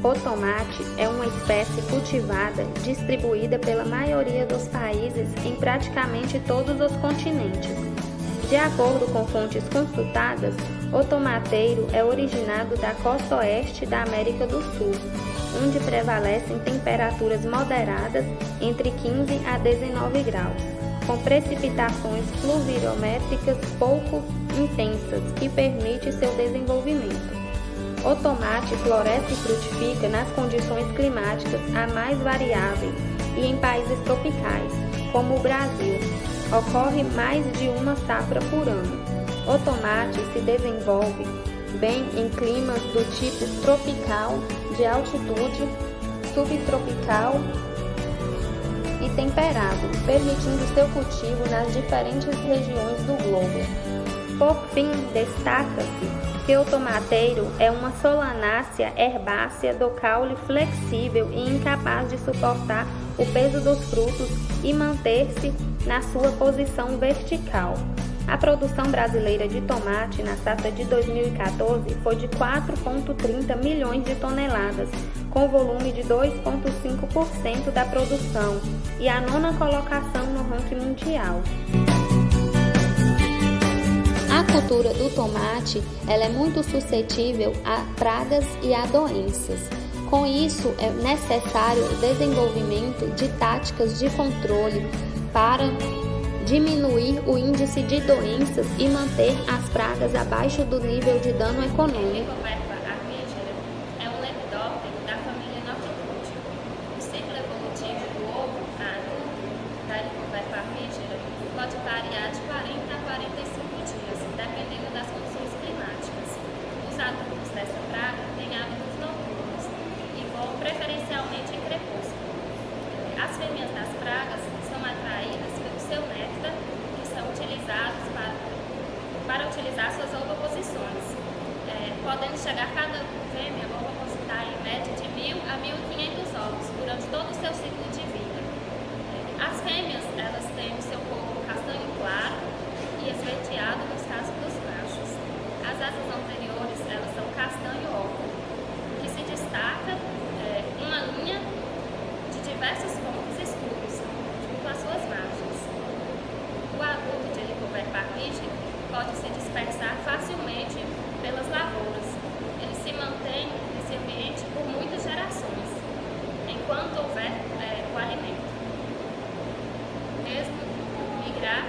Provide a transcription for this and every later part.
O tomate é uma espécie cultivada, distribuída pela maioria dos países em praticamente todos os continentes. De acordo com fontes consultadas, o tomateiro é originado da costa oeste da América do Sul, onde prevalecem temperaturas moderadas entre 15 a 19 graus, com precipitações pluviométricas pouco intensas que permite seu desenvolvimento. O tomate floresce e frutifica nas condições climáticas as mais variáveis e em países tropicais, como o Brasil. Ocorre mais de uma safra por ano. O tomate se desenvolve bem em climas do tipo tropical, de altitude, subtropical e temperado, permitindo seu cultivo nas diferentes regiões do globo. Por fim, destaca-se que o tomateiro é uma solanácea herbácea do caule flexível e incapaz de suportar o peso dos frutos e manter-se na sua posição vertical. A produção brasileira de tomate na safra de 2014 foi de 4,30 milhões de toneladas, com volume de 2,5% da produção e a nona colocação no ranking mundial. A cultura do tomate ela é muito suscetível a pragas e a doenças. Com isso, é necessário o desenvolvimento de táticas de controle para diminuir o índice de doenças e manter as pragas abaixo do nível de dano econômico. É um lepidóptero da família Noctilucea. O ciclo evolutivo do ovo adulto da Helicoverpa armigera pode variar de 40 a 45 dias, dependendo das condições climáticas. Os adultos dessa praga têm hábitos noturnos e voam preferencialmente em crepúsculo. As fêmeas das pragas são atraídas pelo seu néctar, que são utilizados para utilizar suas ovoposições, podendo chegar cada fêmea a ovopositar em média de 1.000 a 1.500 ovos durante todo o seu ciclo de vida. As fêmeas elas têm o seu corpo castanho claro e esverdeado nos casos dos machos. As asas anteriores elas são castanho ocre, que se destaca uma linha de diversos pontos escuros junto às suas margens. O adulto de Helicoverpa armigera pode se dispersar facilmente pelas lavouras. Ele se mantém nesse ambiente por muitas gerações, enquanto houver o alimento. Mesmo migrar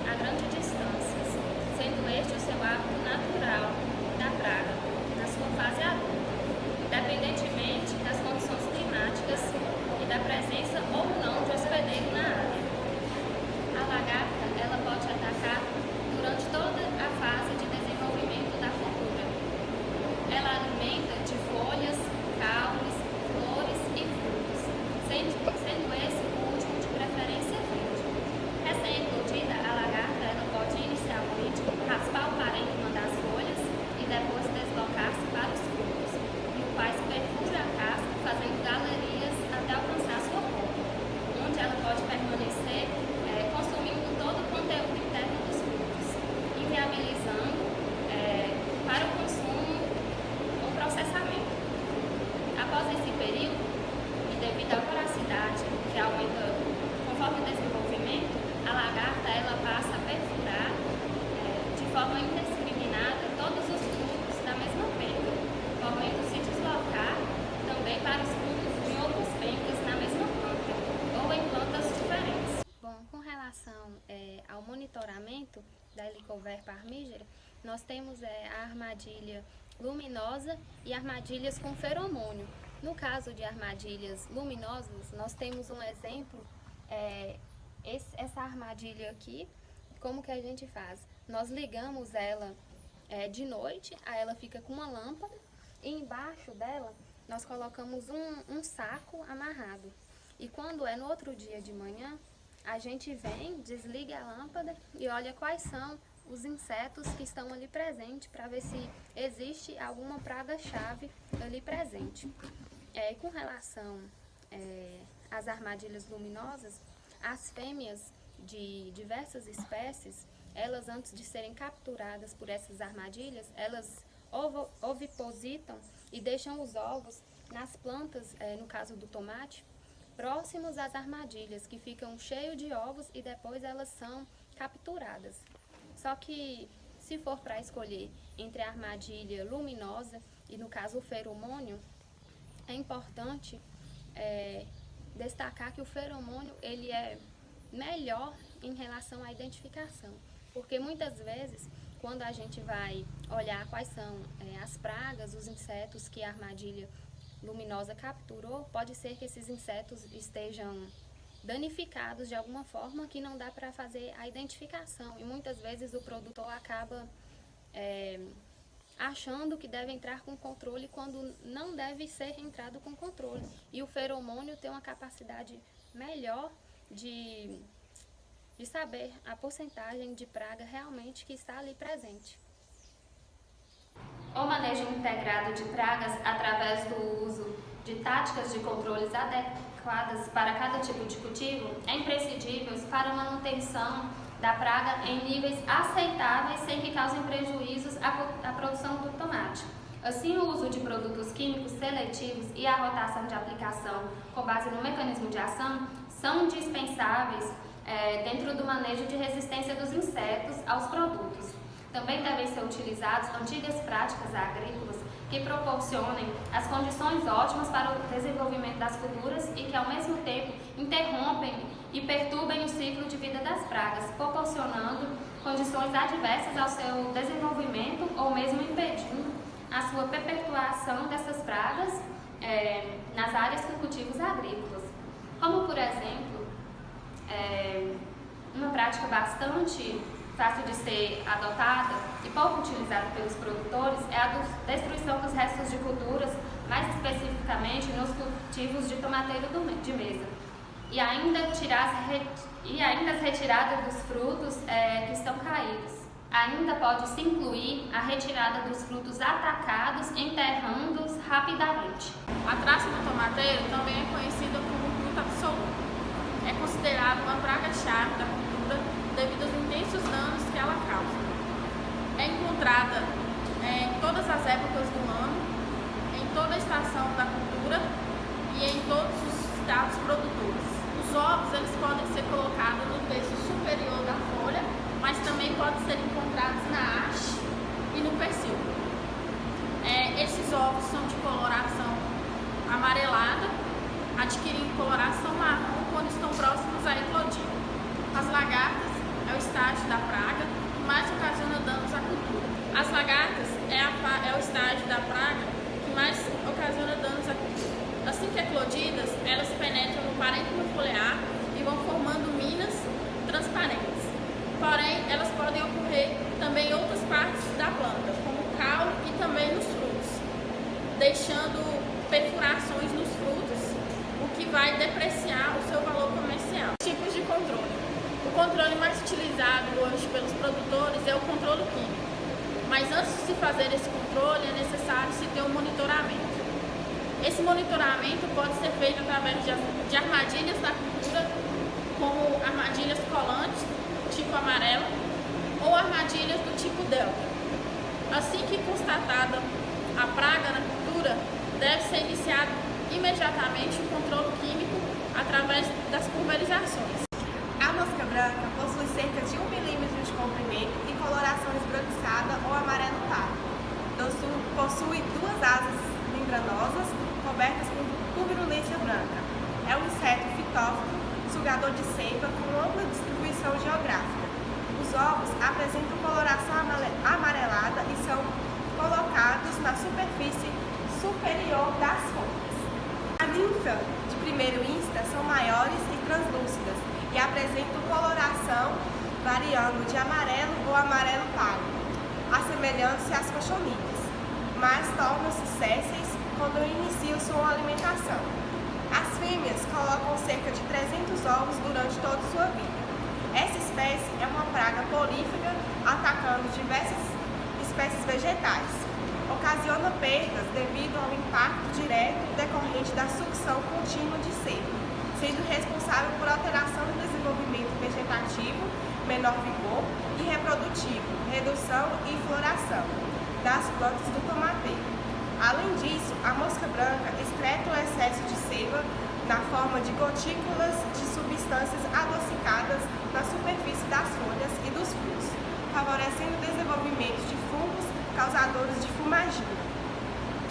a grandes distâncias, sendo este o seu hábito natural da praga, na sua fase adulta, independentemente das condições climáticas e da presença ou não de hospedeiro na área. A lagarta ela pode atacar durante toda a fase de desenvolvimento da cultura. Ela alimenta de folhas, caules, flores e frutos, sendo esse o último de preferência verde. Recém-eclodida, a lagarta ela pode inicialmente raspar o parênquima das folhas e depois deslocar-se para os frutos, no qual se perfura a casca fazendo galerias até alcançar sua polpa, onde ela pode permanecer consumindo todo o conteúdo interno dos frutos, inviabilizando para o consumo ou processamento. Após esse período, e devido à voracidade que aumenta conforme o desenvolvimento, a lagarta ela passa a perfurar de forma indiscriminada todos os frutos da mesma penca, podendo se deslocar também para os frutos de outras pencas na mesma planta ou em plantas diferentes. Bom, com relação ao monitoramento da Helicoverpa armigera, nós temos a armadilha luminosa e armadilhas com feromônio. No caso de armadilhas luminosas, nós temos um exemplo, essa armadilha aqui, como que a gente faz? Nós ligamos ela de noite, aí ela fica com uma lâmpada e embaixo dela nós colocamos um saco amarrado. E quando é no outro dia de manhã, a gente vem, desliga a lâmpada e olha quais são os insetos que estão ali presentes para ver se existe alguma praga-chave ali presente. Com relação às armadilhas luminosas, as fêmeas de diversas espécies, elas antes de serem capturadas por essas armadilhas, elas ovipositam e deixam os ovos nas plantas, no caso do tomate, próximos às armadilhas, que ficam cheios de ovos e depois elas são capturadas. Só que, se for para escolher entre a armadilha luminosa e, no caso, o feromônio, é importante destacar que o feromônio ele é melhor em relação à identificação, porque muitas vezes, quando a gente vai olhar quais são as pragas, os insetos que a armadilha luminosa capturou, pode ser que esses insetos estejam danificados de alguma forma que não dá para fazer a identificação, e muitas vezes o produtor acaba achando que deve entrar com controle quando não deve ser entrado com controle, e o feromônio tem uma capacidade melhor de saber a porcentagem de praga realmente que está ali presente. O manejo integrado de pragas através do uso de táticas de controles adequadas para cada tipo de cultivo é imprescindível para a manutenção da praga em níveis aceitáveis sem que causem prejuízos à produção do tomate. Assim, o uso de produtos químicos seletivos e a rotação de aplicação com base no mecanismo de ação são indispensáveis dentro do manejo de resistência dos insetos aos produtos. Também devem ser utilizadas antigas práticas agrícolas que proporcionem as condições ótimas para o desenvolvimento das culturas e que, ao mesmo tempo, interrompem e perturbem o ciclo de vida das pragas, proporcionando condições adversas ao seu desenvolvimento ou mesmo impedindo a sua perpetuação dessas pragas nas áreas com cultivos agrícolas. Como, por exemplo, uma prática bastante fácil de ser adotada e pouco utilizada pelos produtores é a destruição dos restos de culturas, mais especificamente nos cultivos de tomateiro de mesa, e ainda as retiradas dos frutos que estão caídos. Ainda pode-se incluir a retirada dos frutos atacados, enterrando-os rapidamente. A traça do tomateiro também é conhecida como fruta absoluta. É considerada uma praga-chave da cultura devido aos intensos danos que ela causa. É encontrada em todas as épocas do ano, em toda a estação da cultura e em todos os estados produtores. Os ovos eles podem ser colocados no terço superior da folha, mas também podem ser encontrados na haste e no pecíolo. Esses ovos são de coloração amarelada, adquirindo coloração marrom quando estão próximos a eclodir. As lagartas é o estágio da praga que mais ocasiona danos à cultura. As lagartas é o estágio da praga que mais ocasiona danos à cultura. Assim que eclodidas, elas penetram no parênquima foliar e vão formando minas transparentes. Porém, elas podem ocorrer também em outras partes da planta, como o caule e também nos frutos, deixando perfurações nos frutos, o que vai depreciar o seu valor comercial. Tipos de controle. O controle mais utilizado hoje pelos produtores é o controle químico, mas antes de se fazer esse controle é necessário se ter um monitoramento. Esse monitoramento pode ser feito através de armadilhas da cultura, como armadilhas colantes, tipo amarelo, ou armadilhas do tipo delta. Assim que constatada a praga na cultura, deve ser iniciado imediatamente o controle químico através das pulverizações. A mosca branca possui cerca de 1 milímetro de comprimento e coloração esbranquiçada ou amarelo pálido. Possui 2 asas membranosas cobertas por virulência branca. É um inseto fitófilo, sugador de seiva com ampla distribuição geográfica. Os ovos apresentam coloração amarelada e são colocados na superfície superior das folhas. A ninfa de primeiro insta são maiores e translúcidas e apresentam coloração variando de amarelo ou amarelo pálido, assemelhando-se às cochonilhas, mas tornam-se sésseis quando iniciam sua alimentação. As fêmeas colocam cerca de 300 ovos durante toda sua vida. Essa espécie é uma praga prolífica, atacando diversas espécies vegetais. Ocasiona perdas devido ao impacto direto decorrente da sucção contínua de seco, sendo responsável por alteração do desenvolvimento vegetativo, menor vigor e reprodutivo, redução e floração das plantas do tomateiro. Além disso, a mosca branca excreta na forma de gotículas de substâncias adocicadas na superfície das folhas e dos frutos, favorecendo o desenvolvimento de fungos causadores de fumagina.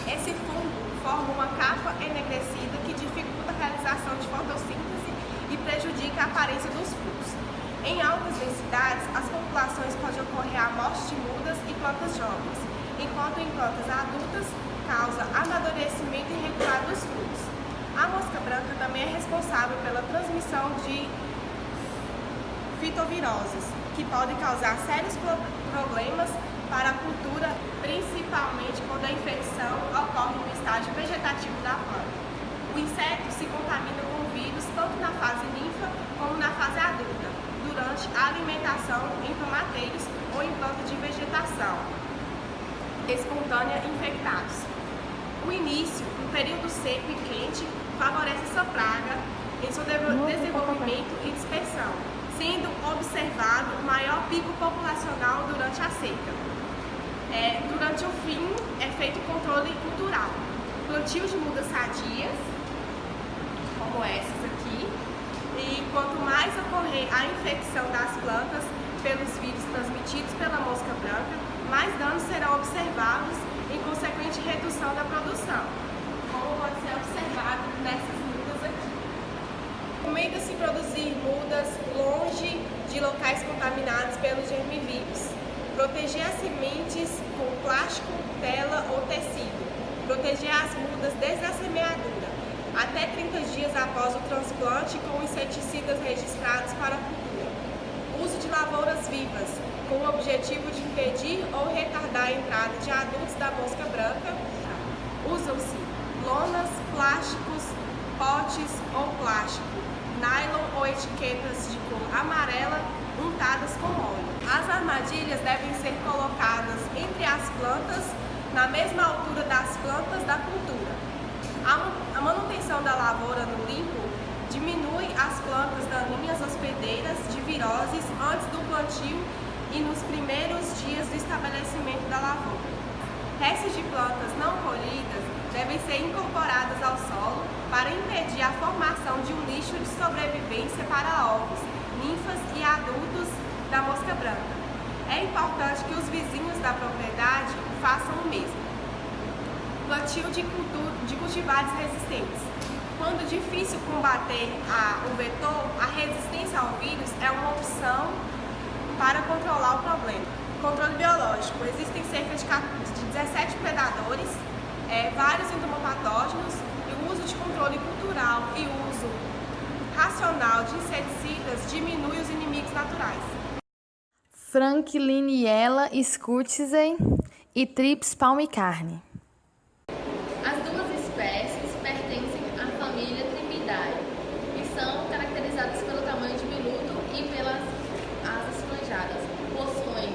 Esse fungo forma uma capa enegrecida que dificulta a realização de fotossíntese e prejudica a aparência dos frutos. Em altas densidades, as populações podem ocorrer a morte de mudas e plantas jovens, enquanto em plantas adultas causa amadurecimento irregular dos frutos. A mosca branca também é responsável pela transmissão de fitoviroses, que podem causar sérios problemas para a cultura, principalmente quando a infecção ocorre no estágio vegetativo da planta. O inseto se contamina com o vírus tanto na fase ninfa como na fase adulta, durante a alimentação em tomateiros ou em plantas de vegetação espontânea infectados. O início, um período seco e quente, favorece essa praga em seu desenvolvimento e dispersão, sendo observado o maior pico populacional durante a seca. Durante o fim, é feito controle cultural. Plantio de mudas sadias, como essas aqui, e quanto mais ocorrer a infecção das plantas pelos vírus transmitidos pela mosca branca, mais danos serão observados em consequente redução da produção, como pode ser observado nessas mudas aqui. Recomenda-se produzir mudas longe de locais contaminados pelos germivírus. Proteger as sementes com plástico, tela ou tecido. Proteger as mudas desde a semeadura, até 30 dias após o transplante com inseticidas registrados para a cultura. Uso de lavouras vivas, com o objetivo de impedir ou retardar a entrada de adultos da mosca branca. Usam-se lonas, plásticos, potes ou plástico, nylon ou etiquetas de cor amarela untadas com óleo. As armadilhas devem ser colocadas entre as plantas, na mesma altura das plantas da cultura. A manutenção da lavoura no limpo diminui as plantas daninhas hospedeiras de viroses antes do plantio e nos primeiros dias do estabelecimento da lavoura. Restos de plantas não colhidas devem ser incorporadas ao solo para impedir a formação de um nicho de sobrevivência para ovos, ninfas e adultos da mosca branca. É importante que os vizinhos da propriedade façam o mesmo. Plantio de cultivares resistentes. Quando difícil combater o vetor, a resistência ao vírus é uma opção para controlar o problema. Controle biológico. Existem cerca de 17 predadores, vários entomopatógenos, e o uso de controle cultural e uso racional de inseticidas diminui os inimigos naturais. Frankliniella scoticea e Trips palmicarne. As duas espécies pertencem à família Tripidae e são caracterizadas pelo tamanho diminuto e pelas asas franjadas. Possuem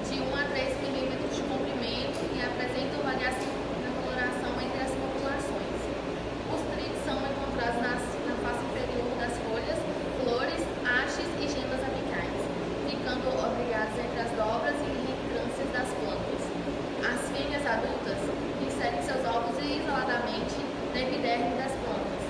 de 1 a 3 milímetros de comprimento e apresentam variação na coloração entre as populações. Os trips são encontrados na face inferior das folhas, flores, hastes e gemas apicais, ficando obrigados entre as dobras e reentrâncias das plantas. As fêmeas adultas inserem seus ovos isoladamente na epiderme das plantas.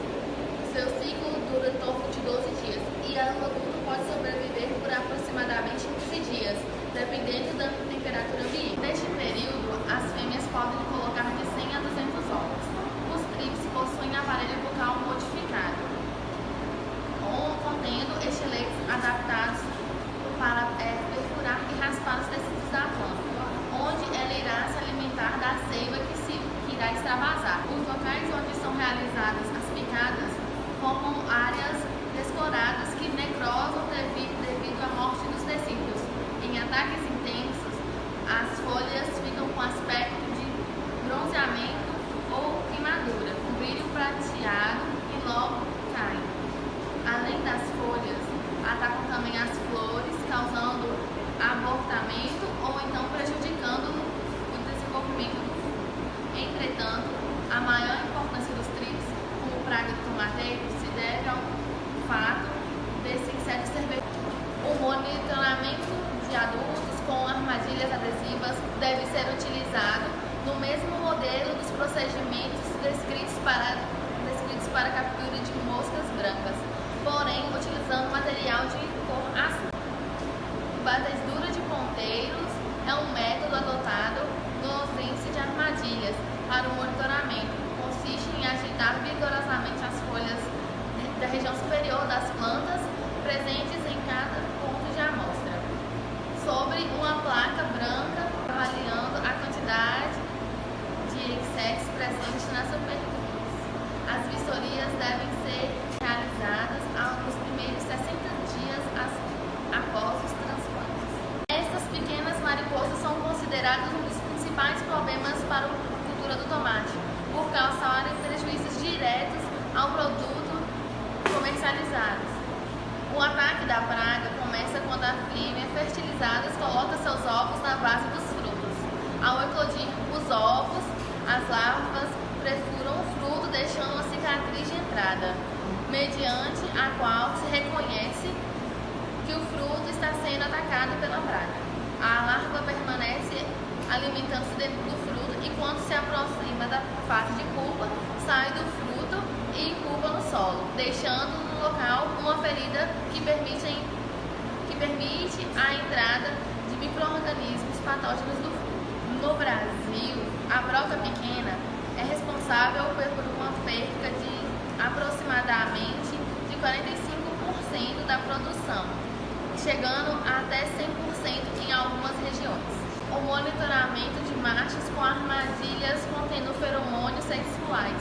Seu ciclo dura em torno de 12 dias e o adulto pode sobreviver por aproximadamente 15 dias, dependendo da temperatura ambiente. Neste período, as fêmeas podem colocar de 100 a 200 ovos. Os trips possuem aparelho bucal modificado, contendo estiletes adaptados para perfurar e raspar os tecidos da planta, onde ela irá se alimentar da seiva que irá extravasar. Os locais onde são realizadas as picadas formam áreas descoloradas que necrosam devido à morte dos tecidos. Em ataques intensos, as folhas ficam com aspecto de bronzeamento ou queimadura, com brilho prateado e logo caem. Além das folhas, atacam também as flores, causando abortamento ou então prejudicando o desenvolvimento do fungo. Entretanto, a maior importância dos trips como praga do tomateiro se deve ao fato desse inseto ser o monitoramento de adultos com armadilhas adesivas deve ser utilizado no mesmo modelo dos procedimentos descritos para a captura de moscas cortar vigorosamente as folhas da região superior das plantas presentes em cada ponto de amostra, sobre uma placa branca, avaliando a quantidade de insetos presentes na superfície. As vistorias devem ser realizadas nos primeiros 60 dias após os transplantes. Estas pequenas mariposas são consideradas um dos principais problemas para a cultura do tomate, por causarem prejuízos diretos ao produto comercializados. O ataque da praga começa quando a fêmea fertilizada coloca seus ovos na base dos frutos. Ao eclodir os ovos, as larvas perfuram o fruto, deixando uma cicatriz de entrada, mediante a qual se reconhece que o fruto está sendo atacado pela praga. A larva permanece alimentando-se dentro do fruto e, quando se aproxima da fase de pupa, sai do fruto e incuba no solo, deixando no local uma ferida que permite a entrada de micro-organismos patógenos do fruto. No Brasil, a broca pequena é responsável por uma perca de aproximadamente de 45% da produção, chegando até 100% em algumas regiões. O monitoramento de machos com armadilhas contendo feromônios sexuais.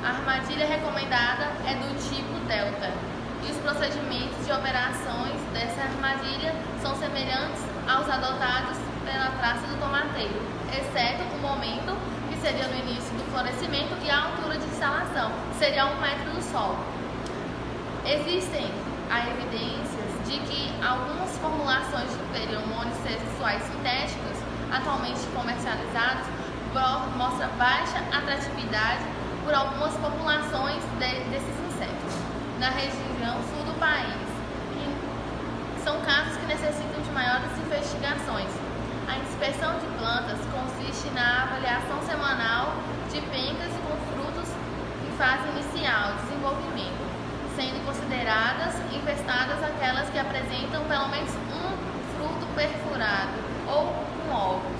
A armadilha recomendada é do tipo Delta, e os procedimentos de operações dessa armadilha são semelhantes aos adotados pela praça do tomateiro, exceto o momento, que seria no início do florescimento, e a altura de instalação, que seria 1 metro do solo. Existem evidências de que algumas formulações de feromônios sexuais sintéticos atualmente comercializados mostram baixa atratividade por algumas populações desses insetos na região sul do país, que são casos que necessitam de maiores investigações. A inspeção de plantas consiste na avaliação semanal de pencas com frutos em fase inicial de desenvolvimento, sendo consideradas infestadas aquelas que apresentam pelo menos um fruto perfurado ou com ovos.